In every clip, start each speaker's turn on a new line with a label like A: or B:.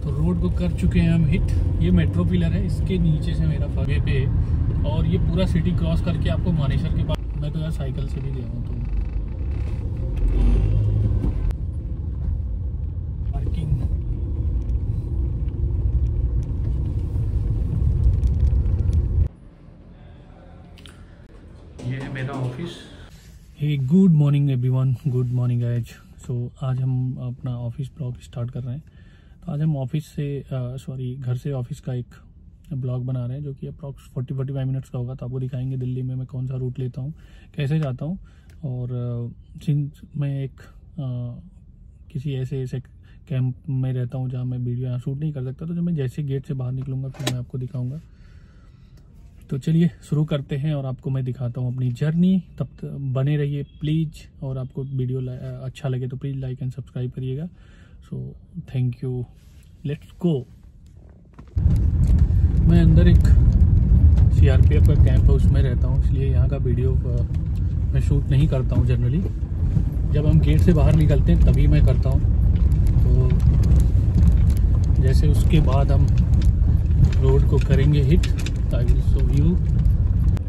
A: तो रोड को कर चुके हैं हम हिट। ये मेट्रो पिलर है, इसके नीचे से मेरा फवे पे है और ये पूरा सिटी क्रॉस करके आपको मानेसर के पास। मैं तो यार साइकिल से भी गया हूँ। तो पार्किंग ये है मेरा office. Hey good morning everyone, good morning guys. So आज हम अपना ऑफिस ब्लॉग स्टार्ट कर रहे हैं। तो आज हम ऑफिस से घर से ऑफिस का एक ब्लॉग बना रहे हैं जो कि अप्रॉक्स 40-45 मिनट्स का होगा। तो आपको दिखाएंगे दिल्ली में मैं कौन सा रूट लेता हूँ, कैसे जाता हूँ। और सिंस मैं एक किसी ऐसे कैंप में रहता हूँ जहाँ मैं वीडियो यहाँ शूट नहीं कर सकता, तो जब मैं जैसे गेट से बाहर निकलूँगा फिर मैं आपको दिखाऊँगा। तो चलिए शुरू करते हैं और आपको मैं दिखाता हूँ अपनी जर्नी। तब बने रहिए प्लीज़, और आपको वीडियो अच्छा लगे तो प्लीज़ लाइक एंड सब्सक्राइब करिएगा। सो थैंक यू, लेट्स गो। मैं अंदर एक CRPF का कैंप है उसमें रहता हूँ, इसलिए यहाँ का वीडियो मैं शूट नहीं करता हूँ जनरली। जब हम गेट से बाहर निकलते हैं तभी मैं करता हूँ। तो जैसे उसके बाद हम रोड को करेंगे hit. I will show you.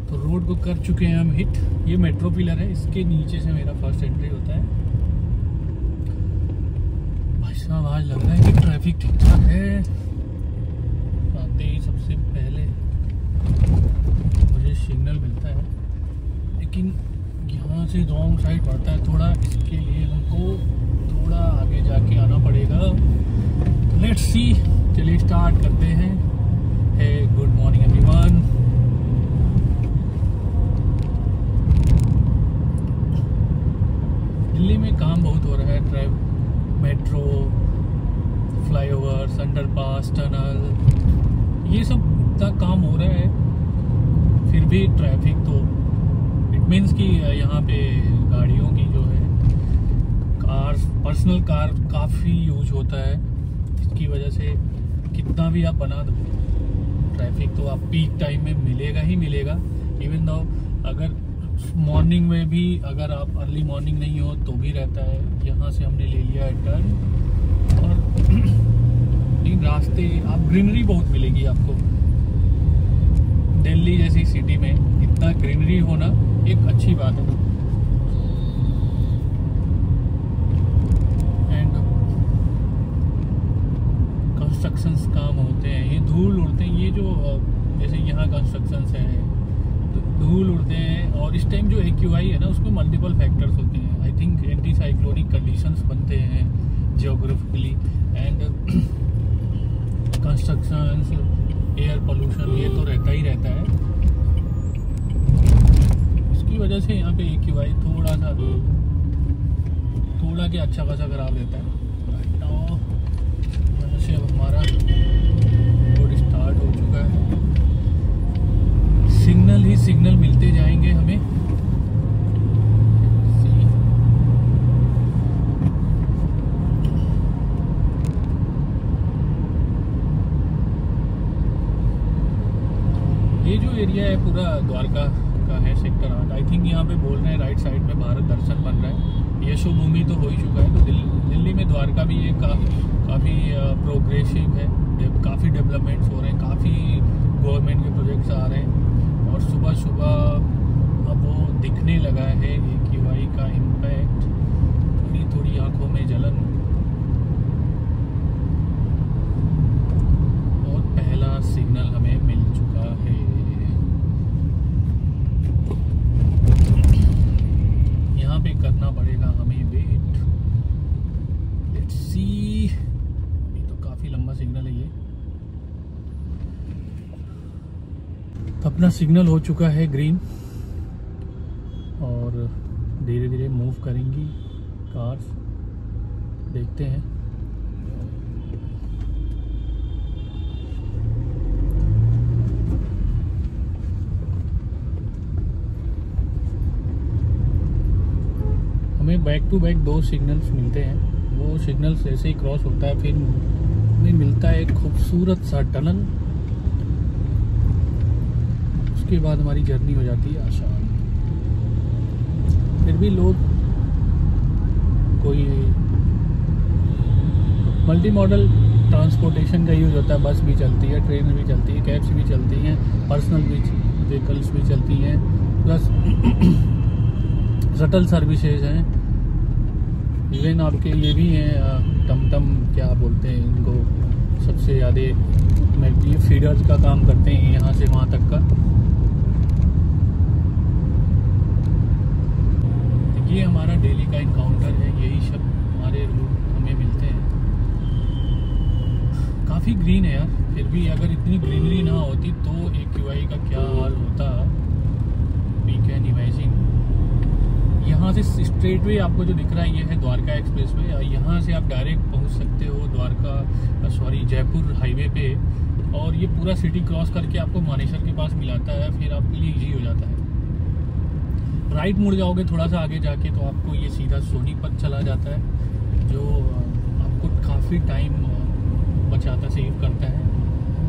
A: तो रोड को कर चुके हैं हम हिट। ये मेट्रो पिलर है, इसके नीचे से मेरा फर्स्ट एंट्री होता है। भाई साहब आज लग रहा है कि ट्रैफिक ठीक ठाक है। आते ही सबसे पहले मुझे सिग्नल मिलता है, लेकिन यहाँ से रॉन्ग साइड पड़ता है थोड़ा, इसके लिए हमको थोड़ा आगे जाके आना पड़ेगा। लेट्स सी, चलिए स्टार्ट करते हैं। Hey, good morning everyone. Delhi में काम बहुत हो रहा है, मेट्रो, फ्लाईओवर्स, अंडरपास, टनल, ये सब इतना काम हो रहा है, फिर भी ट्रैफिक तो इट मीन्स कि यहाँ पे गाड़ियों की जो है पर्सनल कार काफ़ी यूज होता है। इसकी वजह से कितना भी आप बना दो ट्रैफिक तो आप पीक टाइम में मिलेगा ही मिलेगा। इवन दो अगर मॉर्निंग में भी, अगर आप अर्ली मॉर्निंग नहीं हो तो भी रहता है। यहाँ से हमने ले लिया है टर्न, और इन रास्ते आप ग्रीनरी बहुत मिलेगी आपको। दिल्ली जैसी सिटी में इतना ग्रीनरी होना एक अच्छी बात है। कंस्ट्रक्शंस काम होते हैं, ये धूल उड़ते हैं, ये जो जैसे यहाँ कंस्ट्रक्शंस है तो धूल उड़ते हैं। और इस टाइम जो AQI है ना, उसमें मल्टीपल फैक्टर्स होते हैं। I think anti cyclonic conditions बनते हैं geographically, and constructions, air pollution, ये तो रहता ही रहता है। इसकी वजह से यहाँ पे AQI थोड़ा के अच्छा खासा खराब रहता है। से अब हमारा रोड स्टार्ट हो चुका है। सिग्नल ही सिग्नल मिलते जाएंगे हमें। ये जो एरिया है पूरा द्वारका का है, सेक्टर 8। आई थिंक यहाँ पे बोल रहे हैं राइट साइड में भारत दर्शन बन रहा है। यशो भूमि तो हो ही चुका है। तो दिल्ली में द्वारका भी एक काफ़ी प्रोग्रेसिव है, काफ़ी डेवलपमेंट्स हो रहे हैं, काफ़ी गवर्नमेंट के प्रोजेक्ट्स आ रहे हैं। और सुबह सुबह अब वो दिखने लगा है AQI का इम्पैक्ट, थोड़ी आंखों में जलन। और पहला सिग्नल हमें मिल चुका है। यहाँ पे करना पड़ेगा हमें वेट। लेट्स सी, लंबा सिग्नल है ये। अपना सिग्नल हो चुका है ग्रीन, और धीरे धीरे मूव करेंगी कार्स। देखते हैं। हमें बैक टू बैक 2 सिग्नल्स मिलते हैं। वो सिग्नल्स ऐसे ही क्रॉस होता है, फिर मिलता है एक खूबसूरत सा टनल। उसके बाद हमारी जर्नी हो जाती है आसान। फिर भी लोग कोई मल्टी मॉडल ट्रांसपोर्टेशन ट्रांसपोर्टेशन का यूज़ होता है, बस भी चलती है, ट्रेन भी चलती है, कैब्स भी चलती हैं, पर्सनल व्हीकल्स भी चलती हैं, प्लस शटल सर्विसेज हैं। इवन आपके ये भी हैं टमटम, क्या बोलते हैं इनको, सबसे ज़्यादा ये फीडर्स का काम करते हैं यहाँ से वहाँ तक का। ये हमारा डेली का इनकाउंटर है, यही सब हमारे रूट हमें मिलते हैं। काफ़ी ग्रीन है यार, फिर भी अगर इतनी ग्रीनरी ना होती तो AQI का क्या हाल होता, वी कैन इमेजिन। यहाँ से स्ट्रेट वे आपको जो दिख रहा है ये है द्वारका एक्सप्रेस वे। यहाँ से आप डायरेक्ट पहुँच सकते हो जयपुर हाईवे पे, और ये पूरा सिटी क्रॉस करके आपको मानेसर के पास मिलाता है, फिर आपके लिए ईजी हो जाता है। राइट मुड़ जाओगे थोड़ा सा आगे जाके तो आपको ये सीधा सोनीपत चला जाता है, जो आपको काफ़ी टाइम बचाता, सेव करता है।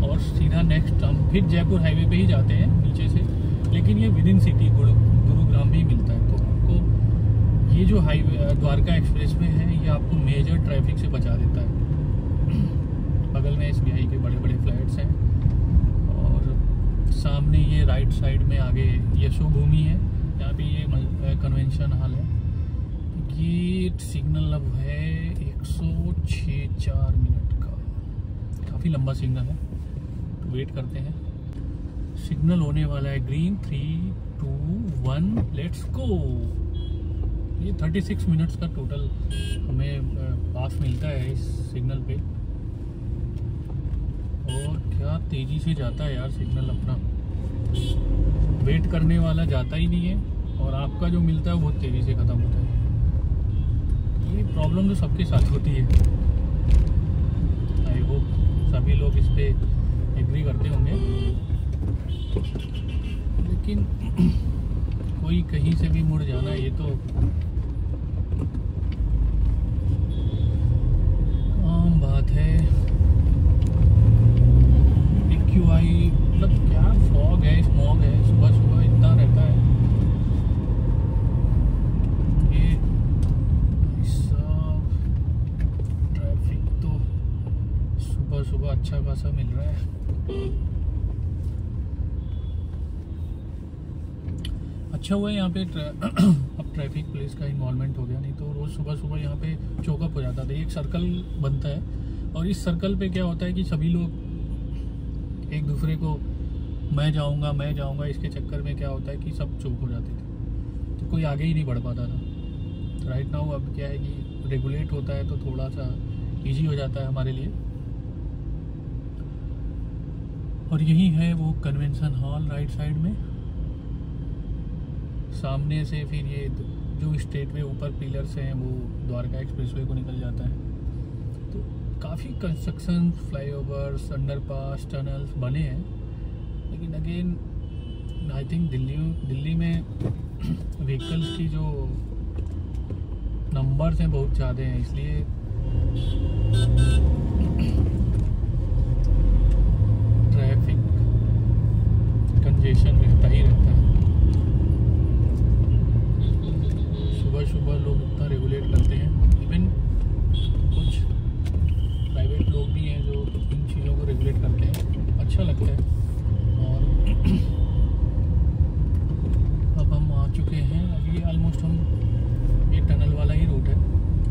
A: और सीधा नेक्स्ट हम फिर जयपुर हाईवे पे ही जाते हैं नीचे से, लेकिन ये विद इन सिटी गुरुग्राम भी मिलता है। तो आपको ये जो हाईवे द्वारका एक्सप्रेस वे है ये आपको मेजर ट्रैफिक से बचा देता है। बगल में SBI के बड़े बड़े फ्लैट्स हैं, और सामने ये राइट साइड में आगे यशोभूमि है, यहाँ पे ये कन्वेंशन हॉल है। ये सिग्नल अब है 106.4 मिनट का, काफ़ी लंबा सिग्नल है, तो वेट करते हैं। सिग्नल होने वाला है ग्रीन, 3, 2, 1 लेट्स गो। ये 36 मिनट्स का टोटल हमें पास मिलता है इस सिग्नल पे, और क्या तेज़ी से जाता है यार सिग्नल अपना, वेट करने वाला जाता ही नहीं है, और आपका जो मिलता है वो बहुत तेज़ी से ख़त्म होता है। ये प्रॉब्लम तो सबके साथ होती है, आई होप सभी लोग इस पे एग्री करते होंगे, लेकिन कोई कहीं से भी मुड़ जाना ये तो आम बात है। AQI मतलब क्या फॉग है, स्मॉग है, सुबह सुबह इतना रहता है। ये सब ट्रैफिक तो सुबह सुबह अच्छा खासा मिल रहा है। अच्छा हुआ है यहाँ पे अब ट्रैफिक पुलिस का इन्वॉल्वमेंट हो गया, नहीं तो रोज़ सुबह सुबह यहाँ पे चौकअप हो जाता था। एक सर्कल बनता है, और इस सर्कल पे क्या होता है कि सभी लोग एक दूसरे को मैं जाऊंगा इसके चक्कर में क्या होता है कि सब चौक हो जाते थे, तो कोई आगे ही नहीं बढ़ पाता था। राइट नाउ अब क्या है कि रेगुलेट होता है तो थोड़ा सा इजी हो जाता है हमारे लिए। और यही है वो कन्वेंशन हॉल राइट साइड में, सामने से फिर ये जो स्टेट वे ऊपर पिलर्स हैं वो द्वारका एक्सप्रेसवे को निकल जाता है। तो काफ़ी कंस्ट्रक्शन, फ्लाईओवर्स, अंडरपास, टनल्स बने हैं, लेकिन अगेन आई थिंक दिल्ली में व्हीकल्स की जो नंबर्स हैं बहुत ज़्यादा हैं, इसलिए ट्रैफिक कंजेशन रहता ही रहता है। सुबह लोग इतना रेगुलेट करते हैं, इवन कुछ प्राइवेट लोग भी हैं जो इन चीज़ों को रेगुलेट करते हैं, अच्छा लगता है। और अब हम आ चुके हैं, अभी ऑलमोस्ट हम ये टनल वाला ही रूट है,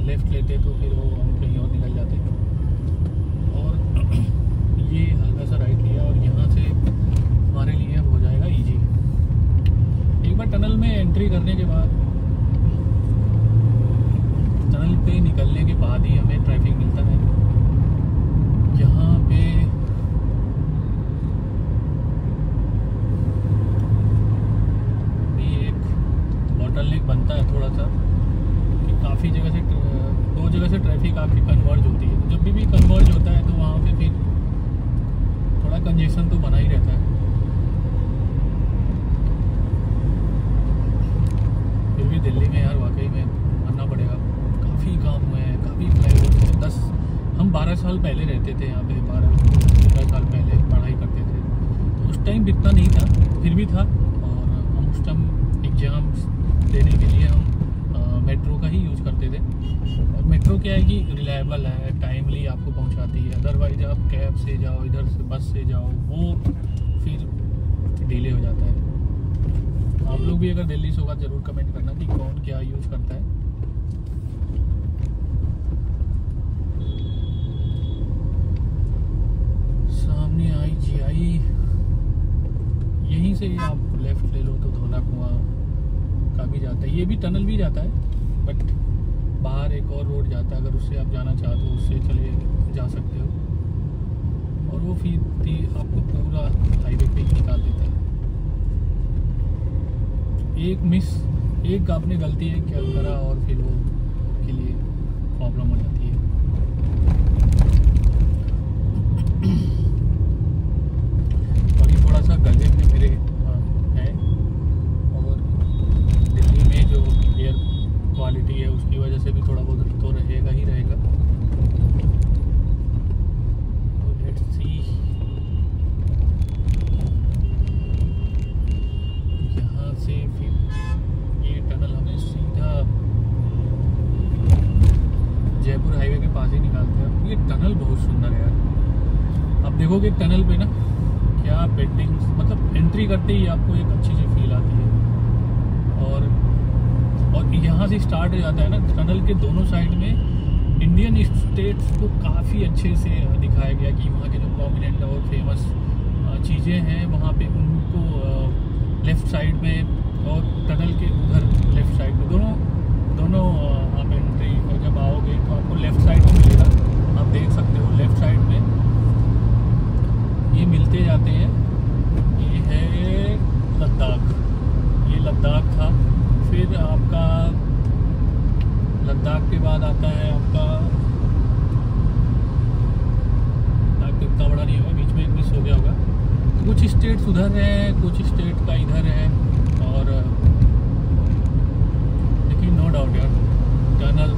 A: लेफ़्ट लेते तो फिर वो हम कहीं और निकल जाते, और ये हल्का सा राइट लिया, और यहाँ से हमारे लिए अब हो जाएगा ईजी। एक बार टनल में एंट्री करने के बाद, टनल पे निकलने के बाद ही हमें ट्रैफिक मिलता है। यहाँ पे भी एक बॉटलनेक बनता है थोड़ा सा, कि काफ़ी जगह से दो जगह से ट्रैफिक आपकी कन्वर्ज होती है। जब भी कन्वर्ज होता है तो वहाँ पे फिर थोड़ा कंजेशन तो बना ही रहता है। फिर भी दिल्ली में यार वाकई में मानना पड़ेगा, काफ़ी काम हुए हैं, काफ़ी फ्लाईओवर। 12 साल पहले रहते थे यहाँ पे, 12-13 साल पहले पढ़ाई करते थे, तो उस टाइम इतना नहीं था, फिर भी था। और हम उस टाइम एग्ज़ाम देने के लिए हम मेट्रो का ही यूज़ करते थे। और मेट्रो क्या है कि रिलायबल है, टाइमली अर्ली आपको पहुंचाती है। अदरवाइज आप कैब से जाओ, इधर से बस से जाओ, वो फिर डिले हो जाता है। आप लोग भी अगर दिल्ली से होगा ज़रूर कमेंट करना कि कौन क्या यूज़ करता है। सामने IGI, यहीं से आप लेफ्ट ले लो तो धौला कुआं का भी जाता है। ये भी टनल भी जाता है, बट बाहर एक और रोड जाता है, अगर उससे आप जाना चाहते हो उससे चले जा सकते हो। और वो फिर आपको पूरा हाईवे पे ही निकाल देता है। एक आपने गलती है क्या करा और फिर वो के लिए प्रॉब्लम हो जाती है। और ये थोड़ा सा गले में मेरे है, और दिल्ली में जो एयर क्वालिटी है उसकी वजह से भी थोड़ा बहुत तो रहेगा ही रहेगा। तो लेट्स सी, यहाँ से फिर ये टनल हमें सीधा जयपुर हाईवे के पास ही निकालते हैं। ये टनल बहुत सुंदर है यार। आप देखोगे टनल पे ना क्या पेंटिंग्स, मतलब एंट्री करते ही आपको एक अच्छी सी फील आती है। और यहाँ से स्टार्ट हो जाता है ना, टनल के दोनों साइड में इंडियन स्टेट्स को काफ़ी अच्छे से दिखाया गया कि वहाँ के जो प्रोमिनेंट और फेमस चीज़ें हैं वहाँ पे उनको लेफ़्ट साइड में और टनल के उधर लेफ़्ट साइड में दोनों आप एंट्री जब आओगे तो आपको लेफ़्ट साइड में मिलेगा। आप देख सकते हो लेफ़्ट साइड में ये मिलते जाते हैं। ये है लद्दाख, ये लद्दाख था। फिर आपका लद्दाख के बाद आता है आपका, लद्दाख इतना बड़ा नहीं होगा, बीच में मिस हो गया होगा। कुछ स्टेट्स उधर हैं, कुछ स्टेट का इधर है। और लेकिन नो डाउट यार टनल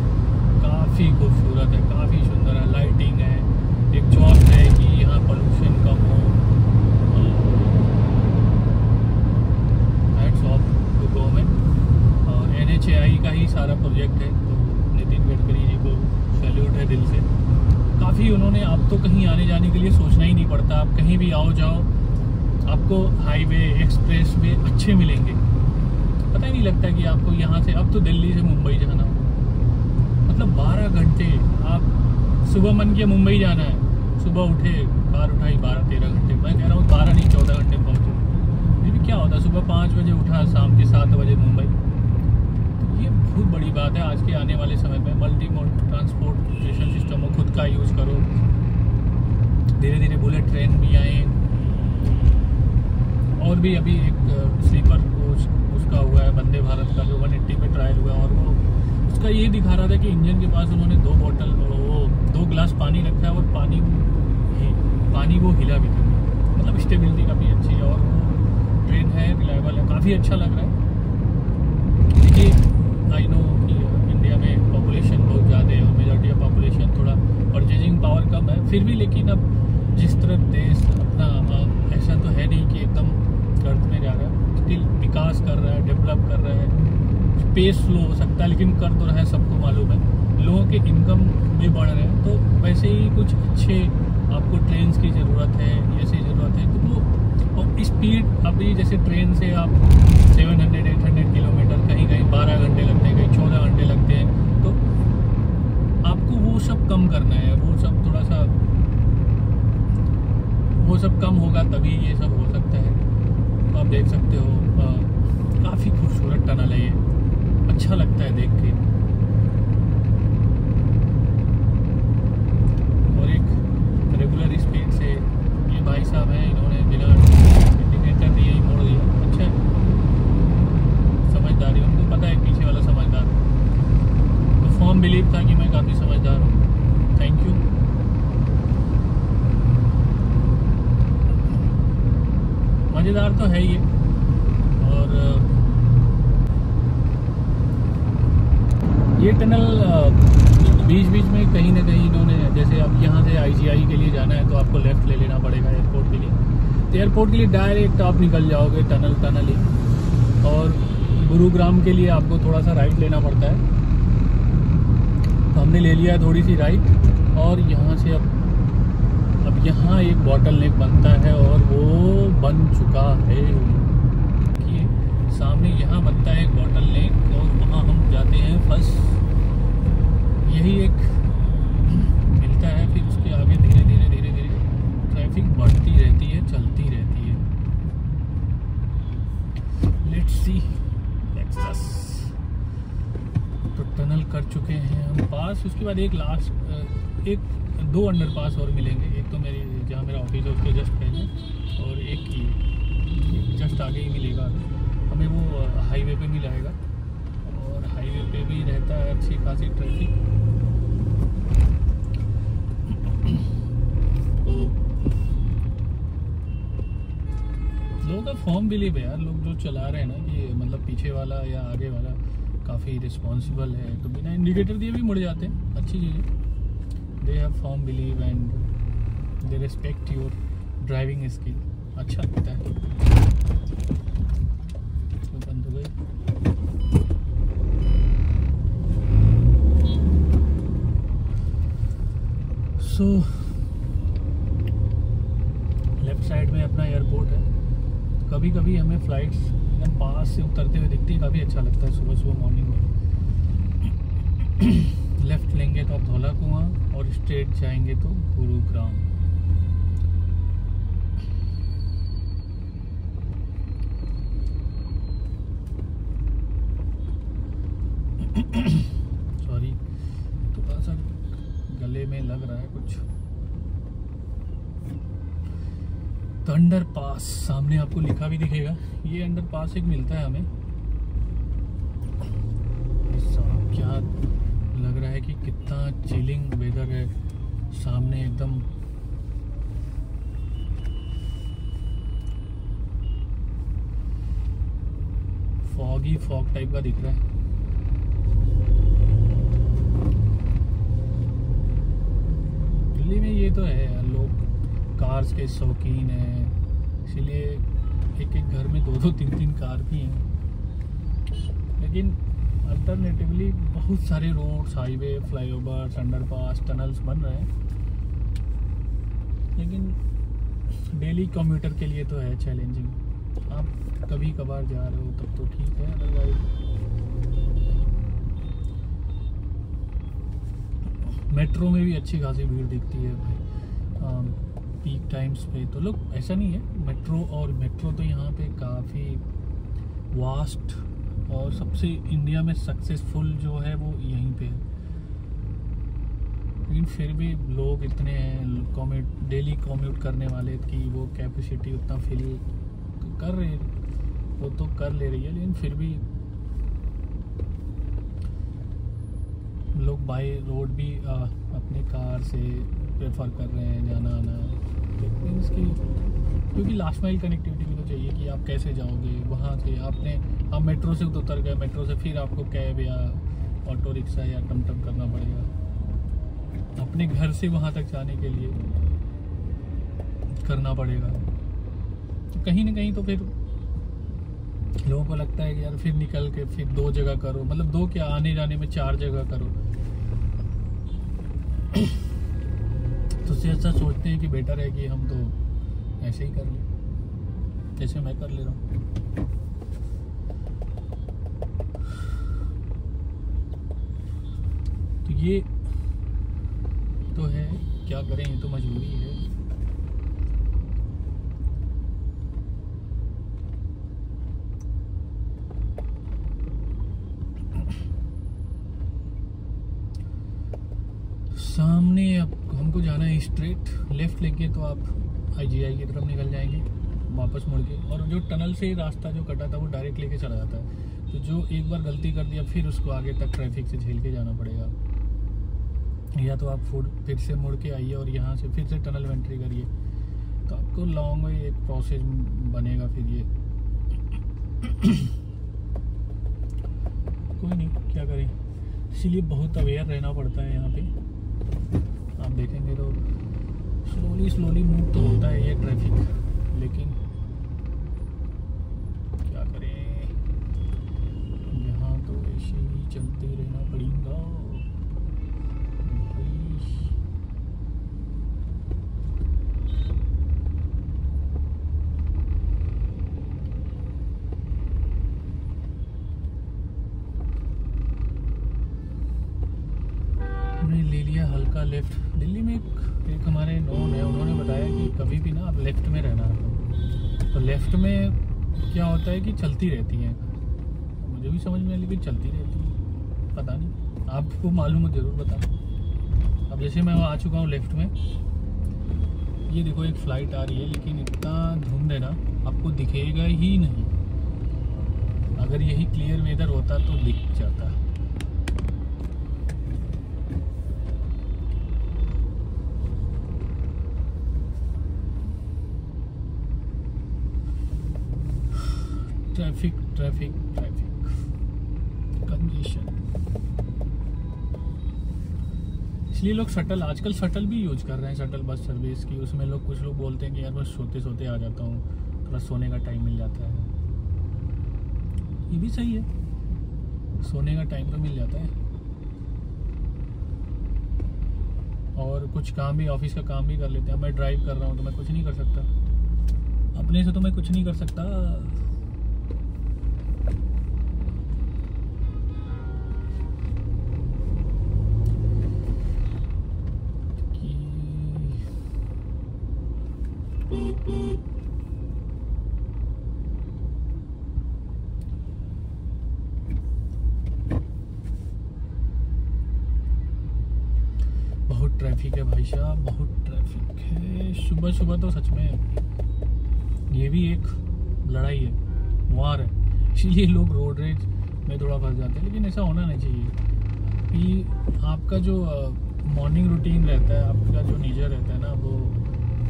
A: काफ़ी खूबसूरत है, काफ़ी सुंदर है। लाइटिंग है, एक चौक है कि यहाँ पोल्यूशन कम हो। Hats off to government. और NHAI का ही सारा प्रोजेक्ट है, तो नितिन गडकरी जी को सैल्यूट है दिल से। काफ़ी उन्होंने, अब तो कहीं आने जाने के लिए सोचना ही नहीं पड़ता। आप कहीं भी आओ जाओ आपको हाईवे एक्सप्रेस वे अच्छे मिलेंगे। पता ही नहीं लगता कि आपको यहाँ से, अब तो दिल्ली से मुंबई जाना हो मतलब 12 घंटे। आप सुबह मन किया मुंबई जाना है, सुबह उठे, कार उठाई, 12-13 घंटे। मैं कह रहा हूँ 12 नहीं 14 घंटे पहुँचे। फिर क्या होता है, सुबह 5 बजे उठा, शाम के 7 बजे मुंबई। तो ये बहुत बड़ी बात है आज के आने वाले समय में। मल्टी मोड ट्रांसपोर्टेशन सिस्टम हो, खुद का यूज़ करो। धीरे धीरे बुलेट ट्रेन भी आए, और भी अभी एक स्लीपर कोच उसका हुआ है वंदे भारत का, जो 180 पे ट्रायल हुआ। और वो उसका ये दिखा रहा था कि इंजन के पास उन्होंने 2 बोतल, वो 2 गिलास पानी रखा है और पानी वो हिला भी था। मतलब स्टेबिलिटी काफ़ी अच्छी है और वो ट्रेन है, रिलायबल है, काफ़ी अच्छा लग रहा है। देखिए आई नो कि इंडिया में पॉपुलेशन बहुत ज़्यादा है और मेजॉरिटी ऑफ पॉपुलेशन, थोड़ा परचेजिंग पावर कम है। फिर भी लेकिन अब जिस तरह देश अपना, ऐसा तो है नहीं कि एकदम गर्त में जा रहा है, स्टिल विकास कर रहा है, डेवलप कर रहा है। स्पेस स्लो हो सकता है लेकिन कर तो रहा है, सबको मालूम है। लोगों के इनकम भी बढ़ रहे हैं, तो वैसे ही कुछ अच्छे आपको ट्रेन्स की ज़रूरत है, ऐसी ज़रूरत है। तो वो और स्पीड, अभी जैसे ट्रेन से आप 700-800 किलोमीटर, कहीं कहीं 12 घंटे लगते हैं, कहीं 14 घंटे लगते हैं। तो आपको वो सब कम करना है, वो सब थोड़ा सा, वो सब कम होगा तभी ये सब हो सकता है। तो आप देख सकते हो काफ़ी खूबसूरत टनल है ये, अच्छा लगता है देख के। और एक रेगुलर स्पीड से ये भाई साहब हैं, इन्होंने बिना इंडिकेटर दिए ही मोड़ दिया। अच्छा समझदारी, उनको पता है पीछे वाला समझदार। तो फॉर्म बिलीव था कि मैं काफ़ी समझदार हूँ। Thank you. मज़ेदार तो है ये। और ये टनल बीच बीच में कहीं ना कहीं इन्होंने, जैसे अब यहाँ से IGI के लिए जाना है तो आपको लेफ़्ट ले लेना पड़ेगा एयरपोर्ट के लिए। तो एयरपोर्ट के लिए डायरेक्ट आप निकल जाओगे टनल ही। और गुरुग्राम के लिए आपको थोड़ा सा राइट लेना पड़ता है, तो हमने ले लिया है थोड़ी सी राइट। और यहाँ से अब यहाँ एक बॉटल नेक बनता है और वो बन चुका है कि सामने यहाँ बनता है एक बॉटल नेक और वहाँ हम जाते हैं फंस। यही एक मिलता है, फिर उसके आगे धीरे धीरे ट्रैफिक बढ़ती रहती है, चलती रहती है। Let's see Lexus. तो टनल कर चुके हैं हम पास। उसके बाद एक लास्ट एक 2 अंडरपास और मिलेंगे। एक तो मेरी जहाँ मेरा ऑफिस है उसके जस्ट पहले, और एक जस्ट आगे ही मिलेगा हमें। वो हाईवे पे मिलाएगा और हाईवे पे भी रहता है अच्छी खासी ट्रैफिक। लोगों का फॉर्म बिलीव है यार, लोग जो चला रहे हैं ना कि मतलब पीछे वाला या आगे वाला काफ़ी रिस्पॉन्सिबल है, तो बिना इंडिकेटर दिए भी मुड़ जाते हैं। अच्छी चीज़ है। They have form believe and they respect your driving skill. अच्छा लगता है। तो बंद हो गई। सो लेफ्ट साइड में अपना एयरपोर्ट है। कभी कभी हमें फ्लाइट्स एकदम पास से उतरते हुए दिखती है, काफ़ी अच्छा लगता है सुबह सुबह मॉर्निंग में। लेफ्ट लेंगे तो आप धौला कुआं और स्ट्रेट जाएंगे तो गुरुग्राम। सॉरी, थोड़ा सा गले में लग रहा है कुछ। तो अंडर पास सामने आपको लिखा भी दिखेगा। ये अंडर पास एक मिलता है हमें। क्या लग रहा है कि कितना चिलिंग वेदर है सामने, एकदम फॉगी फॉग टाइप का दिख रहा है। दिल्ली में ये तो है यार, लोग कार्स के शौकीन हैं, इसीलिए एक एक घर में 2-2 3-3 कार भी हैं। लेकिन अल्टरनेटिवली बहुत सारे roads, highway, flyovers, underpass, tunnels बन रहे हैं। लेकिन डेली कम्यूटर के लिए तो है चैलेंजिंग। आप कभी कभार जा रहे हो तब तो ठीक है, अदरवाइज मेट्रो में भी अच्छी खासी भीड़ दिखती है भाई पीक टाइम्स पे। तो लोग, ऐसा नहीं है मेट्रो तो यहाँ पे काफ़ी वास्ट और सबसे इंडिया में सक्सेसफुल जो है वो यहीं पे है। लेकिन फिर भी लोग इतने हैं डेली कम्यूट करने वाले कि वो कैपेसिटी उतना फिल कर रहे, वो तो कर ले रही है। लेकिन फिर भी लोग बाय रोड भी अपने कार से प्रेफर कर रहे हैं जाना आना। मीन्स की क्योंकि लास्ट माइल कनेक्टिविटी भी तो चाहिए कि आप कैसे जाओगे वहाँ से। आप मेट्रो से उतर गए, मेट्रो से फिर आपको कैब या ऑटो रिक्शा या टमटम करना पड़ेगा। अपने घर से वहाँ तक जाने के लिए करना पड़ेगा। तो कहीं ना कहीं तो फिर लोगों को लगता है कि यार फिर निकल के फिर 2 जगह करो, मतलब 2 क्या, आने जाने में 4 जगह करो। तो ऐसा सोचते हैं कि बेटर है कि हम तो ऐसे ही कर लें जैसे मैं कर ले रहा हूँ। तो ये तो है, क्या करें, ये तो मजबूरी है। सामने अब हमको जाना है स्ट्रेट। लेफ्ट लेके तो आप IGI की तरफ निकल जाएंगे वापस मुड़ के, और जो टनल से रास्ता जो कटा था वो डायरेक्ट लेके चला जाता है। तो जो एक बार गलती कर दिया फिर उसको आगे तक ट्रैफिक से झेल के जाना पड़ेगा। या तो आप फिर से मुड़ के आइए और यहाँ से फिर से टनल में एंट्री करिए, तो आपको लॉन्ग वे एक प्रोसेस बनेगा फिर ये। कोई नहीं, क्या करें, इसीलिए बहुत अवेयर रहना पड़ता है यहाँ पे। आप देखेंगे तो स्लोली मूव तो होता है ये ट्रैफिक, लेकिन क्या करें, यहाँ तो ऐसे ही चलते रहना पड़ेगा भाई। का लेफ्ट। दिल्ली में एक हमारे नोन है, उन्होंने बताया कि कभी भी ना आप लेफ्ट में रहना। तो लेफ्ट में क्या होता है कि चलती रहती है, मुझे भी समझ में आई लेकिन चलती रहती है, पता नहीं आपको मालूम हो ज़रूर बताना। अब जैसे मैं वहाँ आ चुका हूँ लेफ्ट में, ये देखो एक फ़्लाइट आ रही है लेकिन इतना धुंध है ना आपको दिखेगा ही नहीं। अगर यही क्लियर वेदर होता तो दिख जाता। ट्रैफिक ट्रैफिक ट्रैफिक कंजेशन, इसलिए लोग शटल, आजकल शटल भी यूज कर रहे हैं, शटल बस सर्विस की। उसमें लोग, कुछ लोग बोलते हैं कि यार बस सोते सोते आ जाता हूँ, थोड़ा सोने का टाइम मिल जाता है। ये भी सही है, सोने का टाइम तो मिल जाता है। और कुछ काम भी, ऑफिस का काम भी कर लेते हैं। मैं ड्राइव कर रहा हूँ तो मैं कुछ नहीं कर सकता, अपने से तो मैं कुछ नहीं कर सकता। बहुत ट्रैफिक है भाई साहब, बहुत ट्रैफिक है। सुबह सुबह तो सच में ये भी एक लड़ाई है, वार है, इसलिए लोग रोड रेज में थोड़ा फंस जाते हैं। लेकिन ऐसा होना नहीं चाहिए कि आपका जो मॉर्निंग रूटीन रहता है, आपका जो नेचर रहता है ना, वो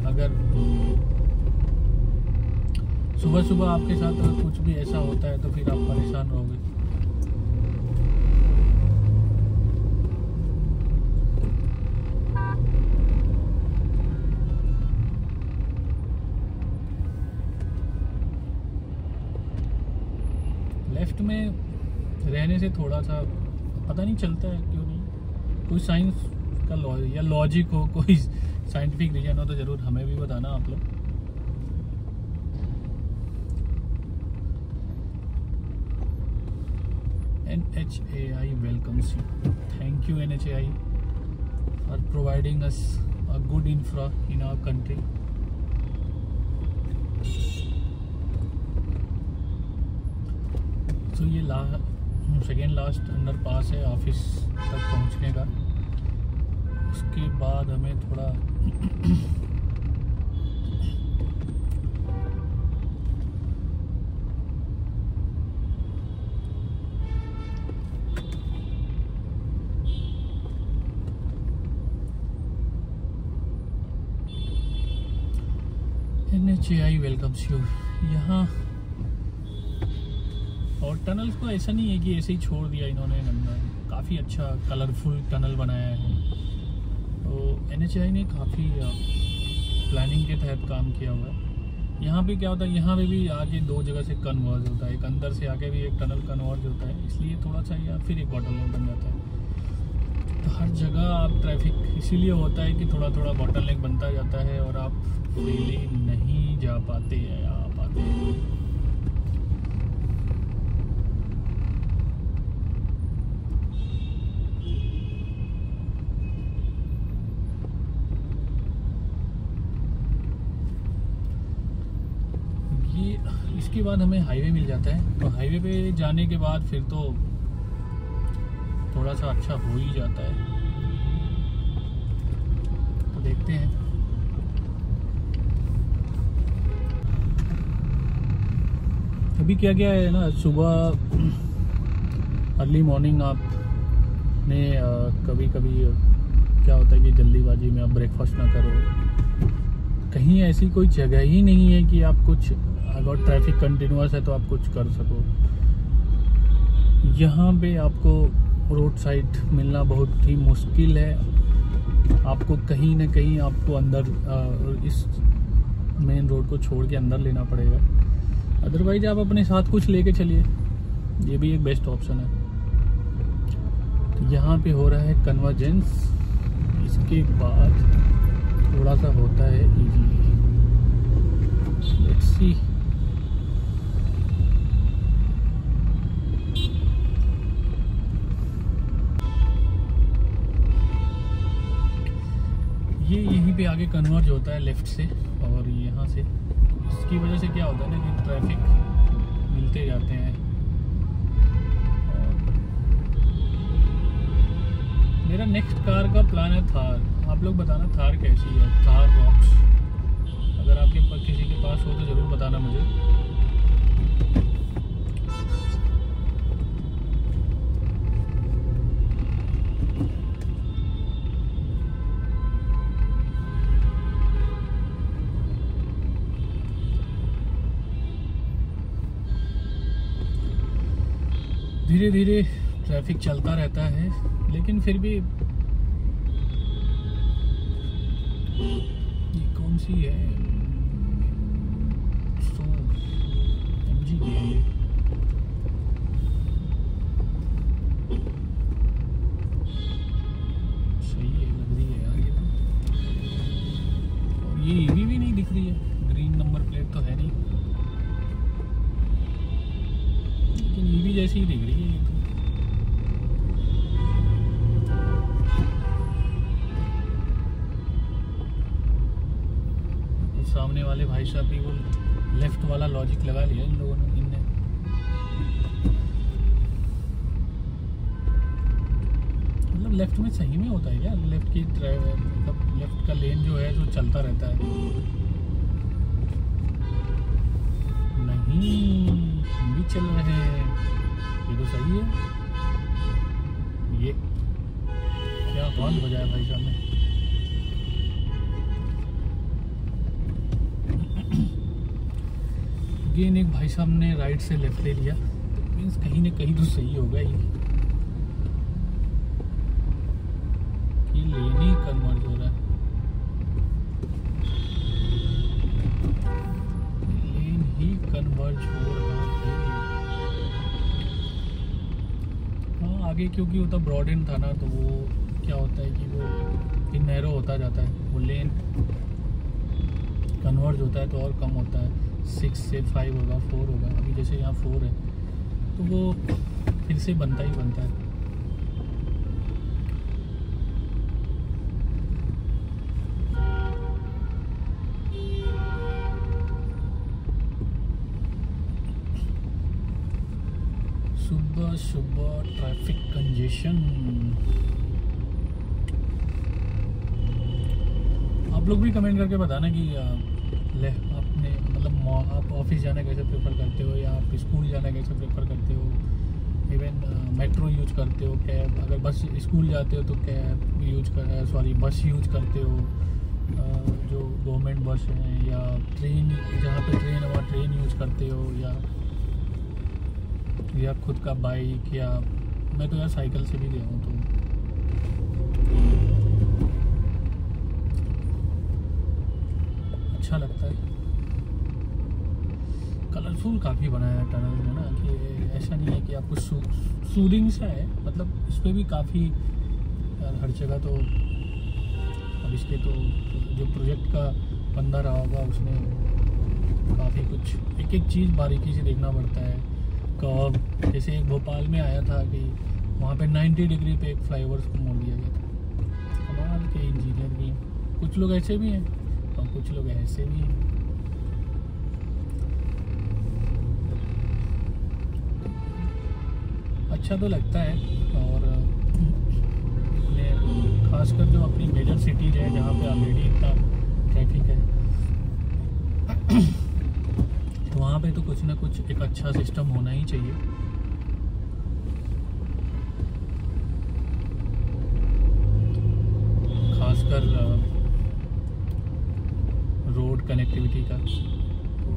A: अगर सुबह सुबह आपके साथ अगर कुछ भी ऐसा होता है तो फिर आप परेशान रहोगे। लेफ्ट में रहने से थोड़ा सा पता नहीं चलता है क्यों नहीं, कोई साइंस का या लॉजिक हो, कोई साइंटिफिक रीजन हो तो ज़रूर हमें भी बताना आप लोग। NHAI welcomes you. Thank you NHAI for providing us a good infra in our country. तो ये सेकेंड लास्ट अंडर पास है ऑफिस तक पहुंचने का। उसके बाद हमें थोड़ा NHAI वेलकम्स यू यहाँ। और टनल्स को ऐसा नहीं है कि ऐसे ही छोड़ दिया इन्होंने, काफ़ी अच्छा कलरफुल टनल बनाया है। तो NHAI ने काफ़ी प्लानिंग के तहत काम किया हुआ है। यहाँ पे क्या होता है, यहाँ पे भी आगे दो जगह से कन्वर्ज होता है, एक अंदर से आके भी एक टनल कन्वर्ज होता है, इसलिए थोड़ा सा या फिर एक बॉटलनेक बन जाता है। तो हर जगह आप ट्रैफिक इसीलिए होता है कि थोड़ा थोड़ा बॉटलनेक बनता जाता है और आप फ्रीली नहीं जा पाते हैं, आ पाते हैं। इसके बाद हमें हाईवे मिल जाता है, तो हाईवे पे जाने के बाद फिर तो थोड़ा सा अच्छा हो ही जाता है। तो देखते हैं। अभी क्या क्या है ना, सुबह अर्ली मॉर्निंग आपने कभी कभी क्या होता है कि जल्दीबाजी में आप ब्रेकफास्ट ना करो। कहीं ऐसी कोई जगह ही नहीं है कि आप कुछ, अगर ट्रैफिक कंटिन्यूअस है तो आप कुछ कर सको। यहाँ पे आपको रोड साइड मिलना बहुत ही मुश्किल है। आपको कहीं ना कहीं आपको अंदर इस मेन रोड को छोड़ के अंदर लेना पड़ेगा, अदरवाइज आप अपने साथ कुछ लेके चलिए, ये भी एक बेस्ट ऑप्शन है। तो यहाँ पे हो रहा है कन्वर्जेंस, इसके बाद थोड़ा सा होता है इजी। Let's see. पे आगे कन्वर्ज होता है लेफ़्ट से, और यहाँ से इसकी वजह से क्या होता है ना कि ट्रैफिक मिलते जाते हैं। और मेरा नेक्स्ट कार का प्लान है थार। आप लोग बताना थार कैसी है, थार रॉक्स। अगर आपके किसी के पास हो तो ज़रूर बताना मुझे। धीरे धीरे ट्रैफिक चलता रहता है, लेकिन फिर भी ये कौन सी है, MG की है ये। सही है, लग रही है यार ये तो। और ये ईवी भी नहीं दिख रही है, ग्रीन नंबर प्लेट तो है नहीं, लेकिन ईवी जैसी ही दिख रही है ये तो। सामने वाले भाई साहब भी वो लेफ्ट वाला लॉजिक लगा लिया इन लोगों ने, इनने। मतलब लेफ्ट में सही में होता है क्या? लेफ्ट की मतलब लेफ्ट का लेन जो है जो चलता रहता है। नहीं, हम भी चल रहे हैं, ये तो सही है। ये क्या हॉर्न बजाया भाई साहब ने। अगेन एक भाई साहब ने राइट से लेफ्ट ले लिया, तो मीन्स कहीं ना कहीं तो सही होगा ही। ये लेन ही कन्वर्ज हो रहा है, लेन ही कन्वर्ज हो रहा है। हाँ, आगे क्योंकि होता ब्रॉड एंड था ना, तो वो क्या होता है कि वो नैरो होता जाता है, वो लेन कन्वर्ज होता है तो और कम होता है। 6 से 5 होगा, 4 होगा। अभी जैसे यहाँ 4 है तो वो फिर से बनता ही बनता है। सुबह सुबह ट्रैफिक कंजेशन। आप लोग भी कमेंट करके बताना कि आपने मतलब आप ऑफिस जाना कैसे प्रेफर करते हो, या आप स्कूल जाना कैसे प्रेफर करते हो, इवन मेट्रो यूज करते हो, कैब। अगर बस स्कूल जाते हो तो कैब यूज बस यूज करते हो, जो गवर्नमेंट बस है, या ट्रेन, जहाँ पे ट्रेन है वहाँ ट्रेन यूज करते हो, या खुद का बाइक, या मैं तो यार साइकिल से भी गया हूँ। तो अच्छा लगता है। कलरफुल काफ़ी बनाया है टनल में ना, कि ऐसा नहीं है कि आपको सूदिंग सा है, मतलब इस पर भी काफ़ी यार हर जगह तो। अब इसके तो जो प्रोजेक्ट का बंदा रहा होगा उसने काफ़ी कुछ एक एक चीज़ बारीकी से देखना पड़ता है। कर्व, जैसे एक भोपाल में आया था कि वहाँ पे 90 डिग्री पे एक फ्लाईओवर को मोड़ दिया गया था। कमाल के इंजीनियर भी हैं, कुछ लोग ऐसे भी हैं और कुछ लोग ऐसे भी हैं। अच्छा तो लगता है। और खासकर जो अपनी मेजर सिटीज है जहाँ पे ऑलरेडी इतना ट्रैफिक है, तो वहाँ पे तो कुछ ना कुछ एक अच्छा सिस्टम होना ही चाहिए। खासकर रोड कनेक्टिविटी का तो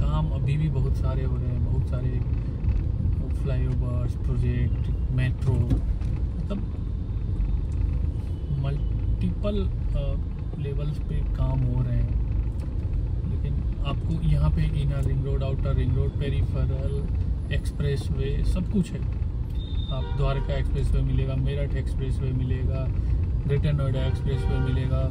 A: काम अभी भी बहुत सारे हो रहे हैं, बहुत सारे फ्लाईओवर्स, प्रोजेक्ट, मेट्रो, मतलब मल्टीपल लेवल्स पे काम हो रहे हैं। लेकिन आपको यहाँ पे inner ring road, outer ring road, peripheral, expressway, सब कुछ है। आप द्वारका एक्सप्रेसवे मिलेगा, मेरठ एक्सप्रेसवे मिलेगा, ग्रेटर नोएडा एक्सप्रेसवे मिलेगा,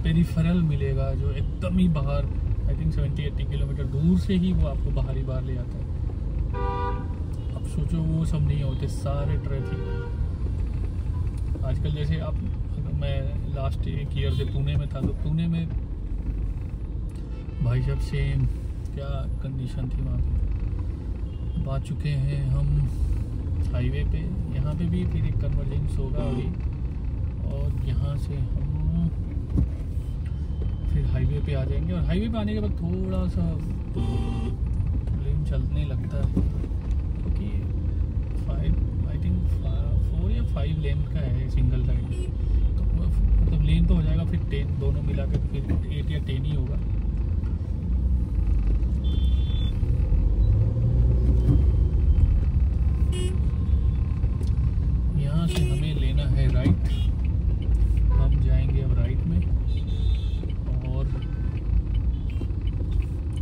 A: पेरिफेरल मिलेगा जो एकदम ही बाहर, आई थिंक 70-80 किलोमीटर दूर से ही वो आपको बाहर ही बाहर ले जाता है। अब सोचो वो सब नहीं होते सारे ट्रैफिक। आजकल जैसे आप, अगर मैं लास्ट 1 ईयर से पुणे में था, तो पुणे में भाई साहब सेम क्या कंडीशन थी वहाँ पे। आ चुके हैं हम हाईवे पे, यहाँ पे भी फिर एक कन्वर्जेंस होगा अभी, और यहाँ से हम फिर हाईवे पे आ जाएंगे। और हाईवे पे आने के बाद थोड़ा सा लेन चलने लगता है, क्योंकि 4 या 5 लेन का है सिंगल साइड, तो मतलब लेन तो हो जाएगा, फिर 10 दोनों मिला के फिर 8 या 10 ही होगा। यहाँ से हमें लेना है राइट, हम जाएंगे अब राइट में। और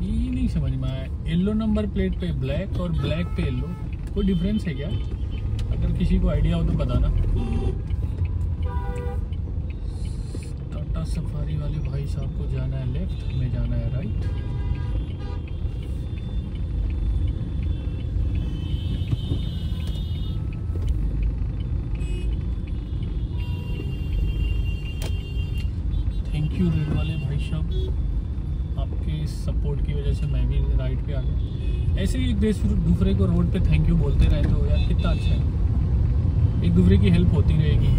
A: ये नहीं समझ में आया, येलो नंबर प्लेट पे ब्लैक और ब्लैक पे येलो, कोई डिफरेंस है क्या? अगर किसी को आइडिया हो तो बताना। टाटा सफारी वाले भाई साहब को जाना है लेफ्ट, हमें जाना है राइट। थैंक यू रेड वाले भाई साहब, आपके सपोर्ट की वजह से मैं भी राइट पे आ गया। ऐसे ही एक दूसरे को रोड पे थैंक यू बोलते रहे तो यार कितना अच्छा है, एक दूसरे की हेल्प होती रहेगी,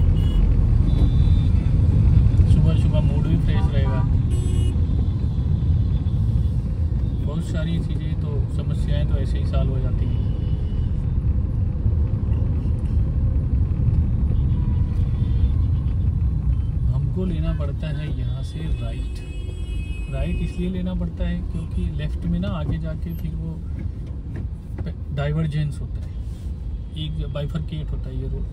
A: सुबह सुबह मूड भी फ्रेश रहेगा। बहुत सारी चीज़ें तो समस्याएं तो ऐसे ही सॉल्व हो जाती हैं। हमको लेना पड़ता है यहाँ से राइट। राइट इसलिए लेना पड़ता है क्योंकि लेफ्ट में ना आगे जाके फिर वो डाइवर्जेंस होता है, एक बाइफरकेट होता है ये रोड।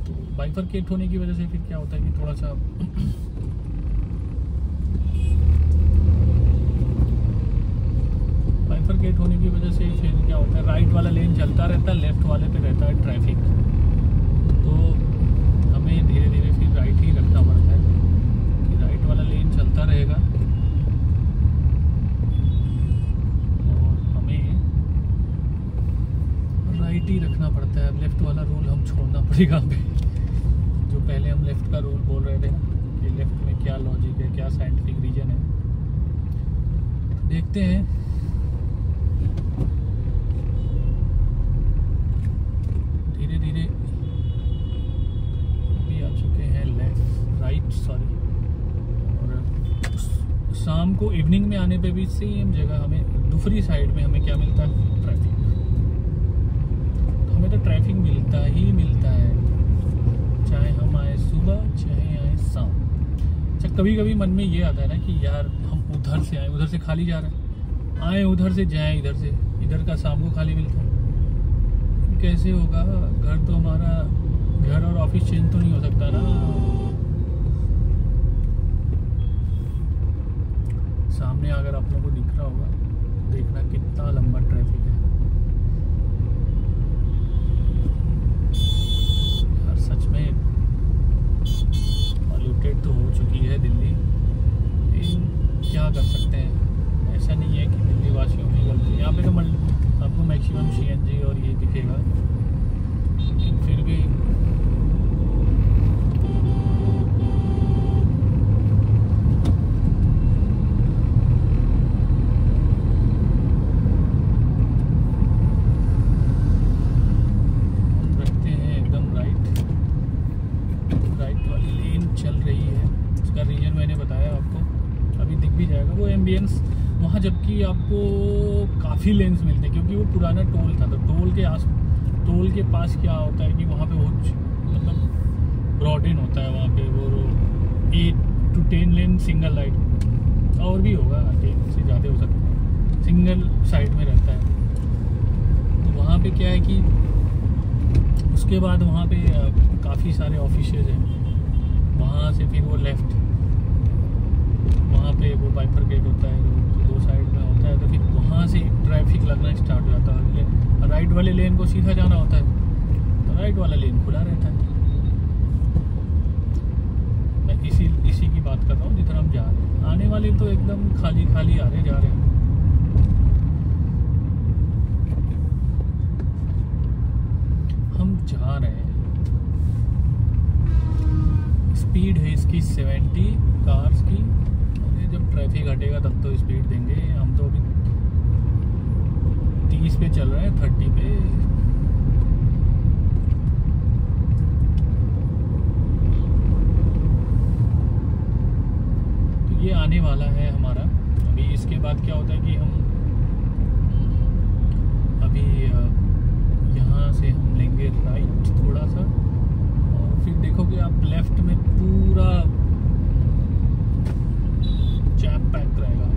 A: तो बाइफरकेट होने की वजह से फिर क्या होता है कि थोड़ा सा बाइफरकेट होने की वजह से फिर क्या होता है, राइट वाला लेन चलता रहता है, लेफ्ट वाले पे रहता है ट्रैफिक। तो हमें धीरे धीरे फिर राइट ही रखना पड़ता है कि राइट वाला लेन चलता रहेगा और हमें राइट ही रखना पड़ता है। अब लेफ्ट वाला रूल हम छोड़ना पड़ेगा हमें, जो पहले हम लेफ्ट का रूल बोल रहे थे ना कि लेफ्ट में क्या लॉजिक है, क्या साइंटिफिक रीजन है, देखते हैं। धीरे धीरे भी आ चुके हैं राइट सॉरी। और शाम को इवनिंग में आने पे भी सेम जगह हमें दूसरी साइड में हमें क्या मिलता है, ट्रैफिक। तो हमें तो ट्रैफिक मिलता ही मिलता है, चाहे हम आए सुबह चाहे आए शाम। अच्छा कभी कभी मन में ये आता है ना कि यार हम उधर से आए, उधर से खाली जा रहा है, आए उधर से जाएं इधर से, इधर का शाम को खाली मिलता है, कैसे होगा? घर तो हमारा, घर और ऑफिस चेंज तो नहीं हो सकता ना। सामने अगर आप लोगों को दिख रहा होगा, देखना कितना लंबा ट्रैफिक है यार, सच में पॉल्यूटेड तो हो चुकी है दिल्ली, लेकिन क्या कर सकते हैं। ऐसा नहीं है कि दिल्ली वासियों की गलती, यहाँ पे तो आपको मैक्सिमम CNG और ये दिखेगा, लेकिन फिर भी हम रखते हैं एकदम राइट वाली लेन चल रही है। इसका रीजन मैंने बताया आपको, अभी दिख भी जाएगा वो एम्बियंस वहाँ, जबकि आपको काफ़ी लेन्स मिलते हैं क्योंकि वो पुराना टोल था। तो टोल के पास क्या होता है कि वहाँ पे बहुत मतलब ब्रॉडन होता है, वहाँ पे वो 8 to 10 लेन सिंगल लाइट, और भी होगा 10 से ज़्यादा हो सकता है, सिंगल साइड में रहता है। तो वहाँ पे क्या है कि उसके बाद वहाँ पे काफ़ी सारे ऑफिसेज हैं, वहाँ से फिर वो लेफ़्ट, वहाँ पे वो बाइफरकेट होता है, तो 2 साइड में होता है, तो फिर वहाँ से ट्रैफिक लगना स्टार्ट हो जाता है। राइट वाले लेन को सीधा जाना होता है, तो राइट वाला लेन खुला रहता है। मैं इसी की बात कर रहा हूँ जिधर हम जा रहे हैं। आने वाले तो एकदम खाली खाली आ रहे जा रहे हैं। हम जा रहे हैं स्पीड है इसकी 70 कार्स की। जब ट्रैफिक हटेगा तब तो स्पीड देंगे। हम तो अभी 30 पे चल रहे हैं, 30 पे। तो ये आने वाला है हमारा। अभी इसके बाद क्या होता है कि हम अभी यहाँ से हम लेंगे राइट थोड़ा सा, और फिर देखोगे आप लेफ्ट में पूरा जैम पैक रहेगा।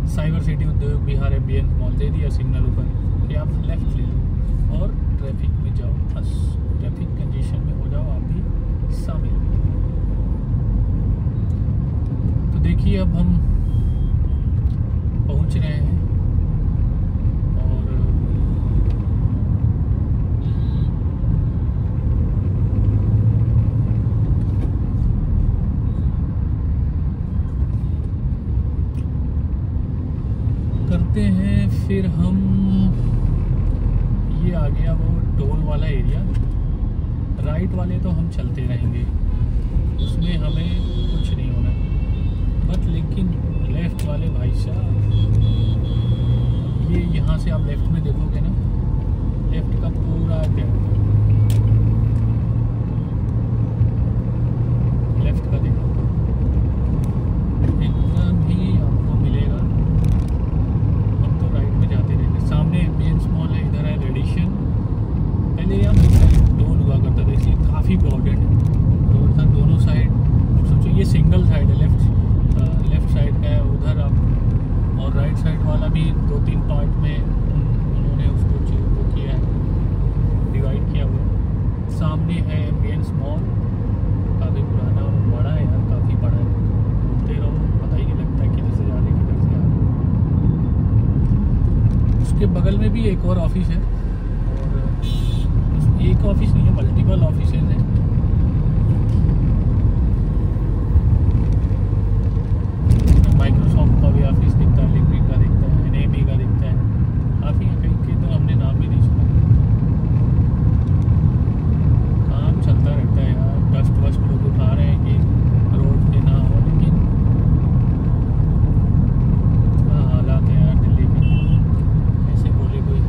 A: साइबर सिटी उद्योग विहार एम्बियंस मॉल दे दिया सिग्नल ऊपर कि आप लेफ्ट ले लो और ट्रैफिक में जाओ, बस ट्रैफिक कंजेशन में हो जाओ आप भी शामिल। तो देखिए अब हम पहुंच रहे हैं और करते हैं फिर हम। ये आ गया वो टोल वाला एरिया। राइट वाले तो हम चलते रहेंगे, उसमें हमें कुछ नहीं होना, बट लेकिन लेफ्ट वाले भाई साहब, ये यहाँ से आप लेफ्ट में देखोगे ना, लेफ्ट का पूरा गैप, लेफ्ट का देखो एकदम ही आपको मिलेगा। हम तो राइट में जाते रहेंगे। सामने एम्बियंस मॉल है, इधर है रेडिशन। पहले यहाँ टोल हुआ करता था, इसलिए काफ़ी ब्रॉडेड रोड था दोनों साइड। अब सोचो ये सिंगल साइड है, लेफ्ट साइड का है उधर आप, और राइट साइड वाला भी 2-3 पार्ट में उन्होंने उसको वो किया है, डिवाइड किया हुआ। सामने है एम्बियंस मॉल, काफ़ी पुराना और बड़ा है यार, काफ़ी बड़ा है। घूमते रहो, पता ही नहीं लगता है किधर से जा रहे किधर से आ रहे। उसके बगल में भी एक और ऑफिस है, और एक ऑफिस नहीं है, मल्टीपल ऑफिस हैं। माइक्रोसॉफ्ट का भी ऑफिस दिखता है, लिंक्डइन का दिखता है, एनएबी का दिखता है, काफ़ी है। कहीं के तो हमने नाम भी नहीं सुना। काम चलता रहता है यार, डस्ट वस्ट लोग उठा रहे हैं कि रोड पे ना हो, लेकिन क्या हालात है यार दिल्ली के, ऐसे बोले कोई।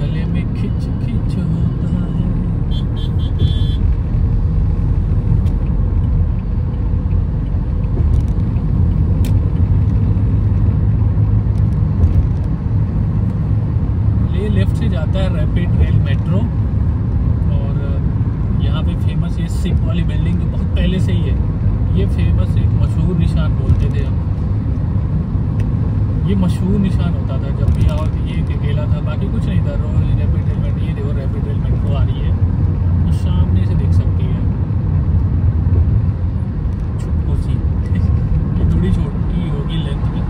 A: गले में खिंच खिंच होता है। लेफ्ट से जाता है रैपिड रेल मेट्रो, और यहाँ पे फेमस ये सिक वाली बिल्डिंग जो बहुत पहले से ही है, ये फेमस एक मशहूर निशान बोलते थे हम। ये मशहूर निशान होता था जब भी आओ, ये अकेला था, बाकी कुछ नहीं था। रैपिड रेल मेट्रो, ये देखो रैपिड रेल मेट्रो आ रही है, तो सामने से देख सकती है, छुटको सी ये थोड़ी छोटी होगी लेंथ में।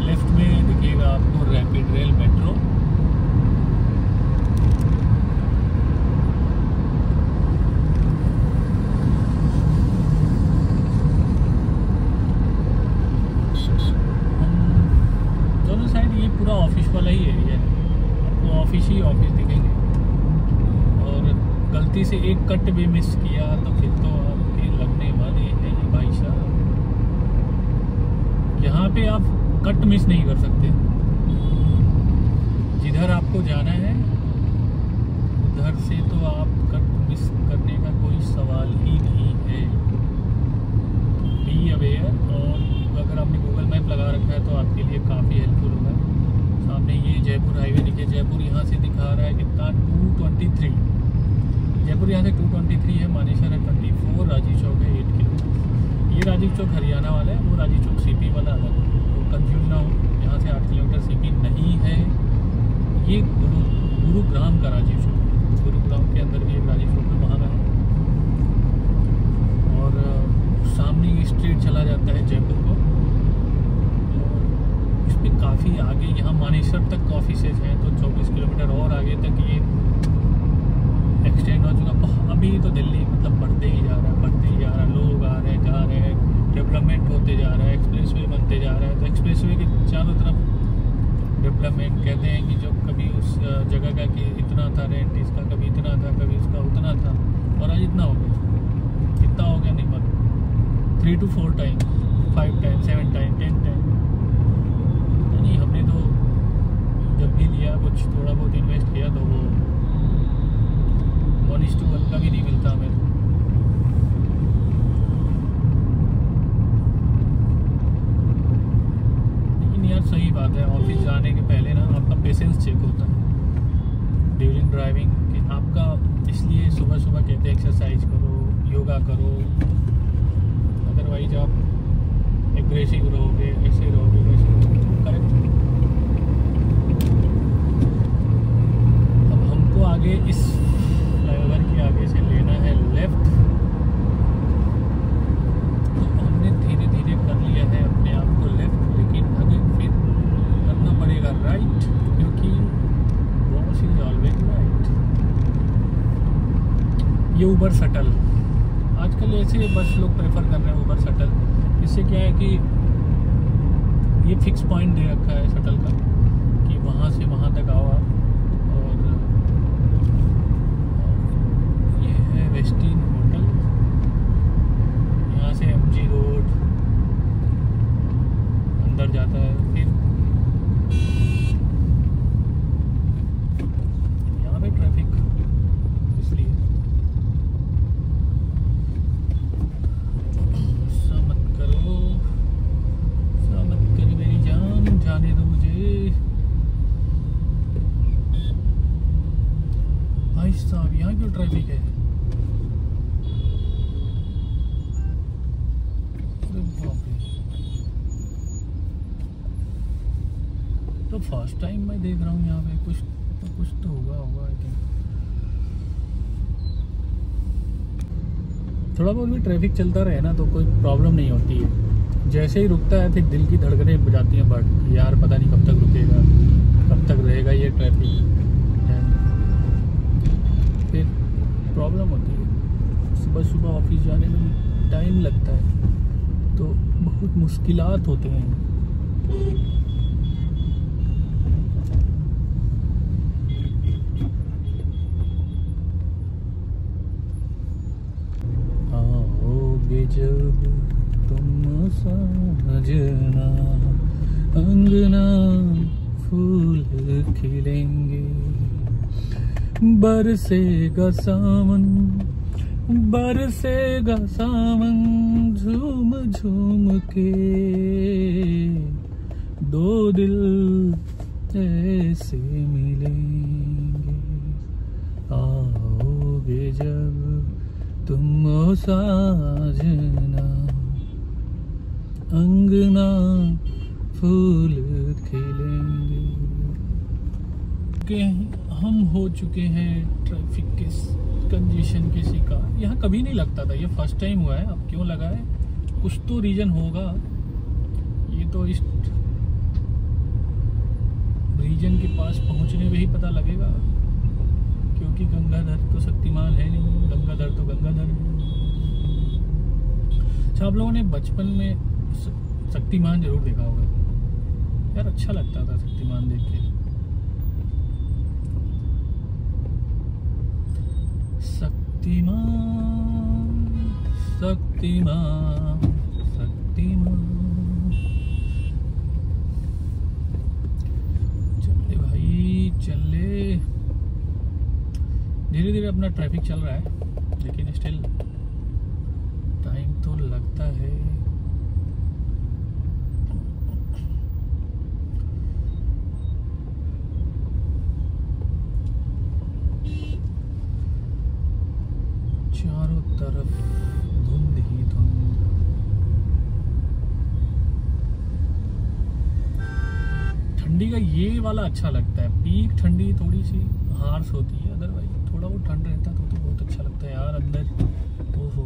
A: लेफ्ट में दिखेगा आपको रैपिड रेल मेट्रो। दोनों साइड ये पूरा ऑफिस वाला ही एरिया है, आपको ऑफिस ही ऑफिस दिखेंगे। और गलती से एक कट भी मिस किया तो फिर तो आपके लगने वाले हैं ये भाई साहब। यहाँ पे आप कट मिस नहीं कर सकते, जिधर आपको जाना है उधर से तो आप कट मिस करने का कोई सवाल ही नहीं है। बी अवेयर, और अगर आपने गूगल मैप लगा रखा है तो आपके लिए काफ़ी हेल्पफुल होगा। सामने ये जयपुर हाईवे दिखे, जयपुर यहाँ से दिखा रहा है कितना 223, जयपुर यहाँ से 223 है। मानेसर है 24, राजीव चौक है 8 किलोमीटर। ये राजीव चौक हरियाणा वाला है, वो राजीव चौक सीपी वाला अलग है, तो कन्फ्यूज ना हो। यहाँ से 8 किलोमीटर सीपी नहीं है, ये गुरुग्राम का राजीव चौक है। गुरुग्राम के अंदर भी एक राजीव चौक है, वहाँ का है। और सामने स्ट्रीट चला जाता है जयपुर को, और इस पर काफ़ी आगे यहाँ मानेसर तक ऑफिसेज हैं, तो 24 किलोमीटर और आगे तक ये एक्सटेंड हो चुका। अभी तो दिल्ली मतलब बढ़ते ही जा रहा है, बढ़ते ही जा रहा है, लोग आ रहे हैं जा रहे हैं, डेवलपमेंट होते जा रहा है, एक्सप्रेसवे बनते जा रहा है। तो एक्सप्रेसवे के चारों तरफ डेवलपमेंट कहते हैं कि जब कभी उस जगह का कि इतना था रेंट इसका, कभी इतना था, कभी उसका उतना था, और आज इतना हो गया। कितना हो गया नहीं मालूम, 3 to 4 time, 5 time, 7 time, 10 time. नहीं, हमने तो जब भी लिया कुछ थोड़ा बहुत इन्वेस्ट किया तो वो 1:1 का भी नहीं मिलता हमें। यार सही बात है, ऑफिस जाने के पहले ना आपका पेशेंस चेक होता है ड्यूरिंग ड्राइविंग कि आपका, इसलिए सुबह सुबह कहते हैं एक्सरसाइज करो, योगा करो, अदरवाइज आप एग्रेसिव रहोगे, ऐसे रहोगे वैसे रहोगे। करेक्ट। अब हमको आगे इस फ्लाईओवर के आगे से लेना है लेफ्ट, तो हमने धीरे धीरे कर लिया है अपने आप को लेफ्ट, लेकिन आगे फिर करना पड़ेगा राइट, क्योंकि बॉस इज ऑलवेज राइट। ये उबर शटल आजकल ऐसे बस लोग प्रेफर कर रहे हैं, उबर शटल। इससे क्या है कि ये फिक्स पॉइंट दे रखा है शटल का कि वहाँ से वहाँ तक आओ आप, और ये है वेस्टिन होटल, यहाँ से MG रोड अंदर जाता है। फिर यहाँ पे ट्रैफिक, इसलिए ऐसा मत करो, ऐसा मत कर मेरी जान, जाने दो मुझे। भाई साहब यहाँ क्यों ट्रैफिक है? अरे बाप रे, तो फर्स्ट टाइम मैं देख रहा हूँ यहाँ पे, कुछ तो होगा आई थिंक। थोड़ा बहुत भी ट्रैफिक चलता रहे ना तो कोई प्रॉब्लम नहीं होती है। जैसे ही रुकता है फिर दिल की धड़कनें बजाती हैं बढ़, यार पता नहीं कब तक रुकेगा, कब तक रहेगा ये ट्रैफिक, फिर प्रॉब्लम होती है। सुबह सुबह ऑफिस जाने में टाइम लगता है तो बहुत मुश्किलात होते हैं। आओगे जब तुम साजना, अंगना फूल खिलेंगे, बरसेगा सावन, बरसेगा सावन, झूम झूम के दो दिल ऐसे मिलेंगे। आओगे जब तुम ओ साजना, अंगना फूल खिलेंगे। हम हो चुके हैं ट्रैफिक के कंजेशन के शिकार। यहाँ कभी नहीं लगता था, ये फर्स्ट टाइम हुआ है। अब क्यों लगा है, कुछ तो रीजन होगा। ये तो इस रीजन के पास पहुँचने में ही पता लगेगा, क्योंकि गंगाधर तो शक्तिमान है नहीं, गंगाधर तो गंगाधर है। अच्छा, आप लोगों ने बचपन में शक्तिमान जरूर देखा होगा यार, अच्छा लगता था शक्तिमान देख के। शक्तिमान शक्तिमान शक्तिमान, चले भाई चले। धीरे धीरे अपना ट्रैफिक चल रहा है, लेकिन स्टिल टाइम तो लगता है। चारों तरफ धुंध ही धुंध। ठंडी का ये वाला अच्छा लगता है, पीक ठंडी थोड़ी सी हार्श होती है, अदरवाइज थोड़ा वो ठंड रहता तो बहुत अच्छा लगता है यार। अंदर ओहो,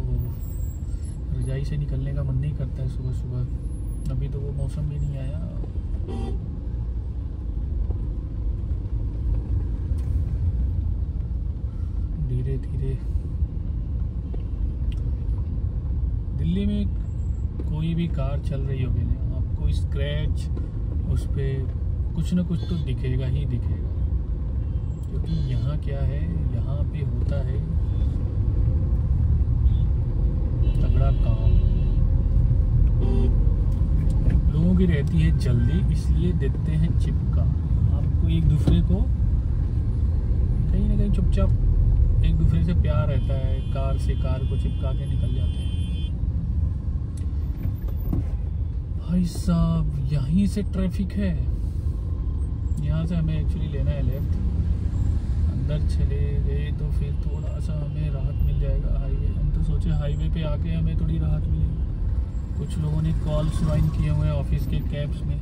A: रजाई से निकलने का मन नहीं करता है सुबह सुबह। अभी तो वो मौसम भी नहीं आया। धीरे धीरे दिल्ली में कोई भी कार चल रही होगी ना, आपको स्क्रैच उस पर कुछ ना कुछ तो दिखेगा ही दिखेगा, क्योंकि यहाँ क्या है, यहाँ पे होता है तगड़ा काम। लोगों की रहती है जल्दी, इसलिए देते हैं चिपका। आपको एक दूसरे को कहीं ना कहीं चुपचाप एक दूसरे से प्यार रहता है, कार से कार को चिपका के निकल जाते हैं। भाई साहब यहीं से ट्रैफिक है, यहाँ से हमें एक्चुअली लेना है लेफ्ट। अंदर चले गए तो फिर थोड़ा सा हमें राहत मिल जाएगा। हाईवे, हम तो सोचे हाईवे पे आके हमें थोड़ी राहत मिलेगी। कुछ लोगों ने कॉल्स ज्वाइन किए हुए हैं ऑफिस के कैब्स में।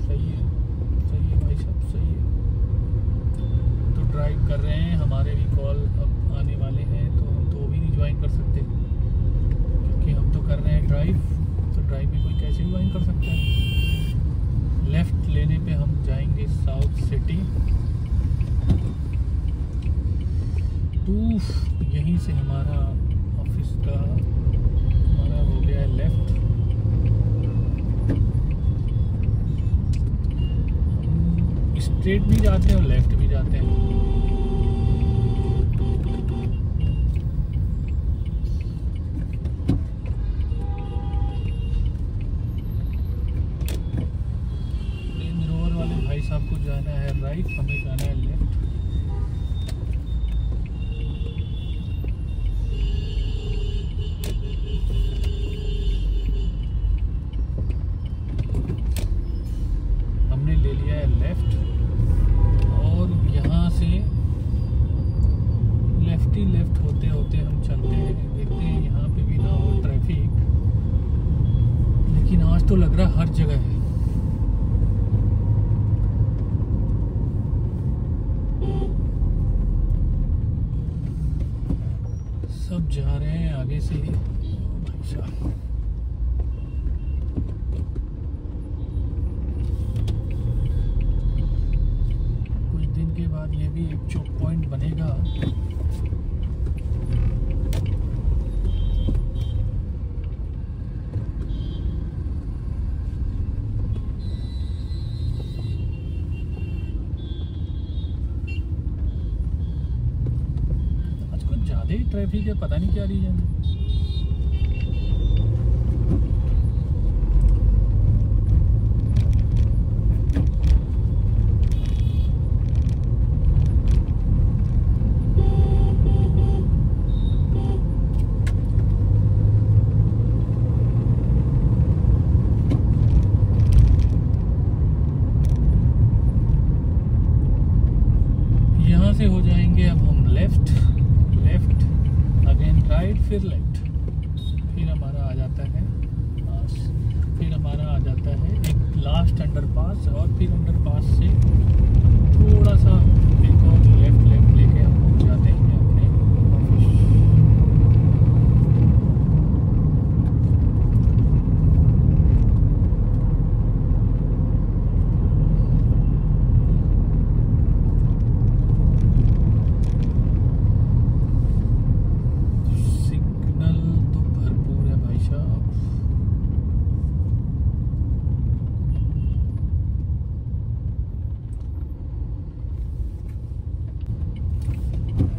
A: सही है भाई साहब, सही है। तो ड्राइव कर रहे हैं, हमारे भी कॉल अब आने वाले हैं, तो हम तो भी नहीं ज्वाइन कर सकते क्योंकि हम तो कर रहे हैं ड्राइव। तो ड्राइव में कोई कैसे ज्वाइन कर सकता है। लेफ्ट लेने पे हम जाएंगे साउथ सिटी। यहीं से हमारा ऑफिस का हमारा हो गया है लेफ्ट। हम स्ट्रेट भी जाते हैं और लेफ्ट भी जाते हैं। रेंज रोवर वाले भाई साहब को जाना है राइट, हमें जाना है लेफ्ट। ले लिया है लेफ्ट और यहाँ से लेफ्ट ही लेफ्ट होते होते हम चलते हैं। देखते हैं यहाँ पे भी ना हो ट्रैफिक, लेकिन आज तो लग रहा हर जगह है। सब जा रहे हैं आगे से। भाई साहब के बाद ये भी एक चौक पॉइंट बनेगा। आज कुछ ज्यादा ही ट्रैफिक है, पता नहीं क्या रीजन है। से हो जाएंगे अब हम लेफ्ट अगेन राइट, फिर लेफ्ट, फिर हमारा आ जाता है एक लास्ट अंडरपास, और फिर अंडरपास से थोड़ा सा एक और लेफ्ट लेके हम पहुंच जाते हैं अपने ऑफिस।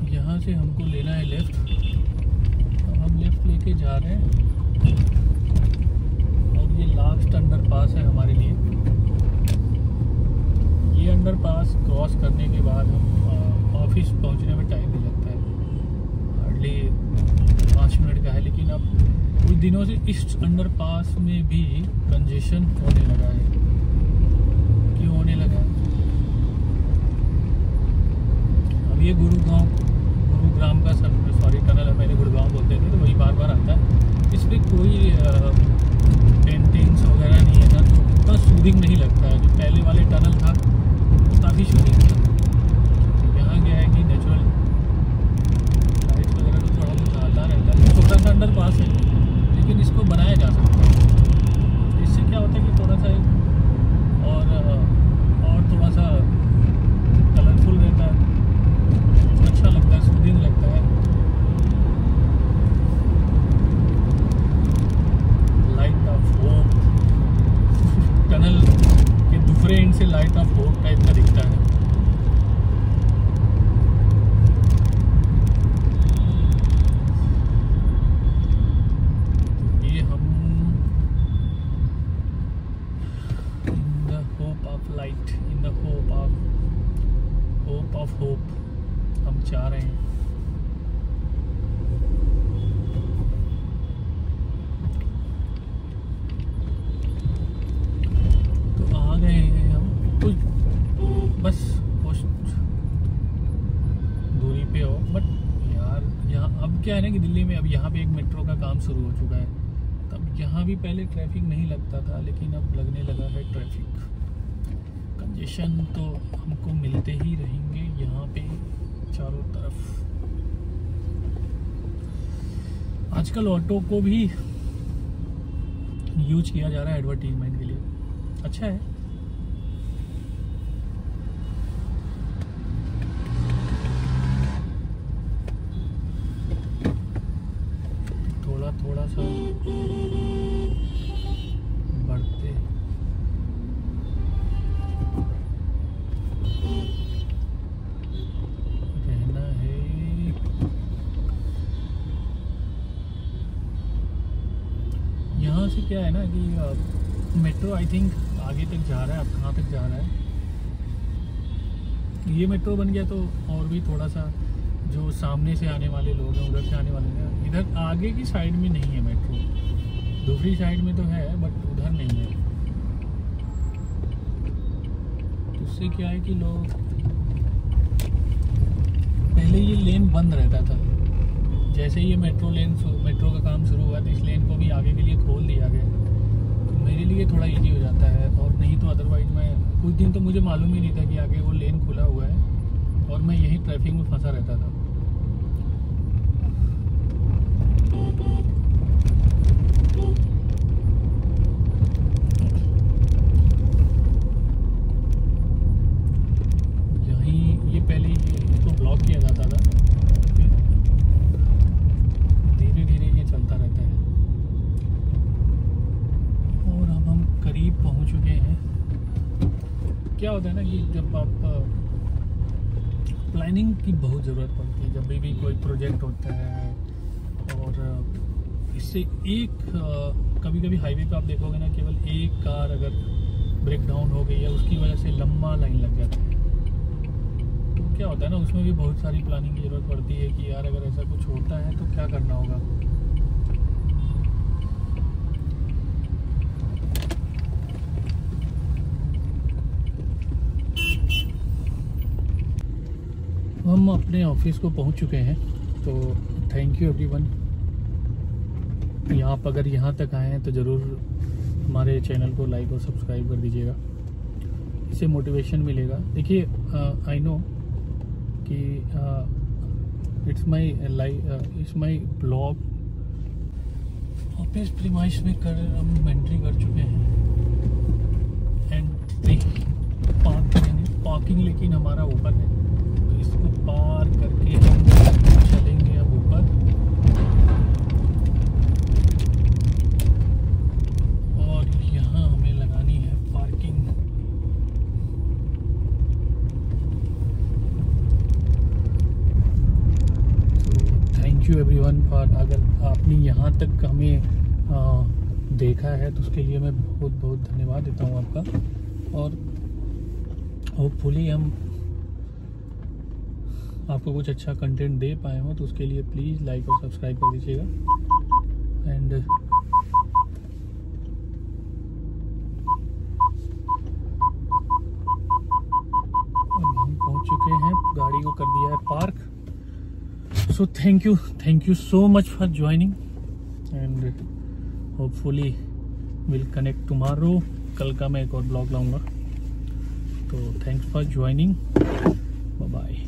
A: यहाँ से हमको लेना है लेफ्ट, तो हम लेफ्ट लेके जा रहे हैं और ये लास्ट अंडरपास है हमारे लिए। ये अंडरपास क्रॉस करने के बाद हम ऑफिस पहुँचने में टाइम भी लगता है, हार्डली 5 मिनट का है। लेकिन अब कुछ दिनों से इस अंडरपास में भी कंजेशन होने लगा है। क्यों होने लगा है? अब ये गुरुग्राम का टनल है, पहले गुड़गांव बोलते थे, तो वही बार बार आता है। इस पर कोई पेंटिंग्स वगैरह नहीं है ना, तो इतना सूदिंग नहीं लगता है। जो पहले वाले टनल था वो काफ़ी सूदिंग था। यहाँ क्या है कि नेचुरल लाइट वगैरह तो थोड़ा बहुत आता रहता है। छोटा सा अंडरपास है, लेकिन इसको बनाया जा सकता है। इससे क्या होता है कि थोड़ा सा और थोड़ा सा कलरफुल रहता है, अच्छा लगता है, सूदिंग लगता है। लाइट ऑफ होप टनल के जा रहे हैं। तो आ गए हैं हम, तो बस कुछ दूरी पे हो। बट यार यहाँ अब क्या है ना कि दिल्ली में अब यहाँ पे एक मेट्रो का काम शुरू हो चुका है। तब यहाँ भी पहले ट्रैफिक नहीं लगता था, लेकिन अब लगने लगा है ट्रैफिक। कंजेशन तो हमको मिलते ही रहेंगे यहाँ पे चारों तरफ। आजकल ऑटो को भी यूज किया जा रहा है एडवर्टीजमेंट के लिए, अच्छा है। थोड़ा सा बढ़ते रहना है। यहाँ से क्या है ना कि मेट्रो आई थिंक आगे तक जा रहा है। अब कहाँ तक जा रहा है, ये मेट्रो बन गया तो और भी थोड़ा सा जो सामने से आने वाले लोग हैं, उधर से आने वाले हैं, इधर आगे की साइड में नहीं है मेट्रो, दूसरी साइड में तो है बट उधर नहीं है। उससे क्या है कि लोग, पहले ये लेन बंद रहता था, जैसे ये मेट्रो का काम शुरू हुआ तो इस लेन को भी आगे के लिए खोल दिया गया, तो मेरे लिए थोड़ा इजी हो जाता है। और नहीं तो अदरवाइज मैं कुछ दिन तो मुझे मालूम ही नहीं था कि आगे वो लेन खुला हुआ है और मैं यही ट्रैफिक में फंसा रहता था। यहीं ये पहले इसको ब्लॉक किया जाता था, धीरे धीरे ये चलता रहता है। और अब हम करीब पहुंच चुके हैं। क्या होता है ना कि जब आप प्लानिंग की बहुत ज़रूरत पड़ती है, जब भी कोई प्रोजेक्ट होता है। और इससे एक कभी कभी हाईवे पे आप देखोगे ना, केवल एक कार अगर ब्रेक डाउन हो गई है उसकी वजह से लंबा लाइन लग जाता है। तो क्या होता है ना, उसमें भी बहुत सारी प्लानिंग की ज़रूरत पड़ती है कि यार अगर ऐसा कुछ होता है तो क्या करना होगा। हम अपने ऑफिस को पहुंच चुके हैं, तो थैंक यू एवरीवन। आप अगर यहाँ तक आए हैं तो ज़रूर हमारे चैनल को लाइक और सब्सक्राइब कर दीजिएगा, इससे मोटिवेशन मिलेगा। देखिए आई नो कि it's my blog. Office premise में हम एंट्री कर चुके हैं। एंट्री पार्क करेंगे, पार्किंग लेकिन हमारा ऊपर है, इसको पार करके हम चलेंगे अब ऊपर। और यहाँ हमें लगानी है parking. Thank you everyone for, अगर आपने यहाँ तक हमें देखा है तो उसके लिए मैं बहुत बहुत धन्यवाद देता हूँ आपका। और होपफुली हम आपको कुछ अच्छा कंटेंट दे पाए हो, तो उसके लिए प्लीज़ लाइक और सब्सक्राइब कर दीजिएगा। एंड अब हम पहुंच चुके हैं, गाड़ी को कर दिया है park. So thank you so much for joining and hopefully will connect tomorrow. कल का मैं एक और ब्लॉग लाऊंगा। तो thanks for joining, bye bye.